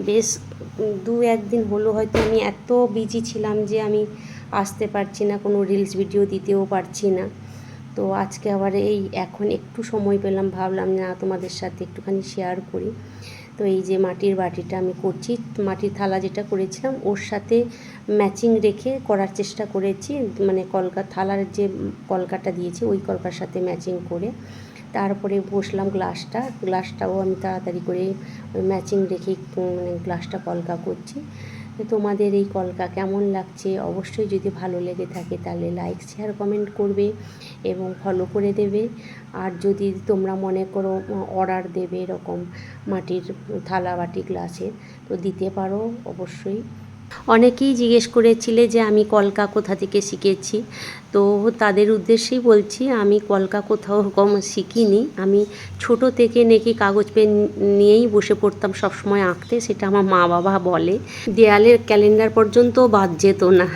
বেশ 2-1 দিন হলো হয়তো আমি এত বিজি ছিলাম যে আমি আসতে পারছি না, কোনো রিলস ভিডিও দিতেও পারছি না। তো আজকে আবার এই এখন একটু সময় পেলাম, ভাবলাম না তোমাদের সাথে একটুখানি শেয়ার করি। তো এই যে মাটির বাটিটা আমি করছি, মাটির থালা যেটা করেছিলাম ওর সাথে ম্যাচিং রেখে করার চেষ্টা করেছি, মানে কলকা থালার যে কলকাটা দিয়েছি ওই কলকার সাথে ম্যাচিং করে তারপরে বসলাম গ্লাসটাও আমি তাড়াতাড়ি করে ওই ম্যাচিং রেখেই মানে গ্লাসটা কলকা করছি। তো তোমাদের এই কলকা কেমন লাগছে অবশ্যই যদি ভালো লেগে থাকে তাহলে লাইক শেয়ার কমেন্ট করবে এবং ফলো করে দেবে। আর যদি তোমরা মনে করো অর্ডার দেবে এরকম মাটির থালা বাটি গ্লাসের তো দিতে পারো অবশ্যই। অনেকেই জিজ্ঞেস করেছিলে যে আমি কলকা কোথা থেকে শিখেছি, তো তাদের উদ্দেশ্যেই বলছি আমি কলকা কোথাও কম শিখিনি। আমি ছোট থেকে নাকি কাগজ পেন নিয়েই বসে পড়তাম সবসময় আঁকতে, সেটা আমার মা বাবা বলে। দেয়ালের ক্যালেন্ডার পর্যন্ত বাদ যেত না।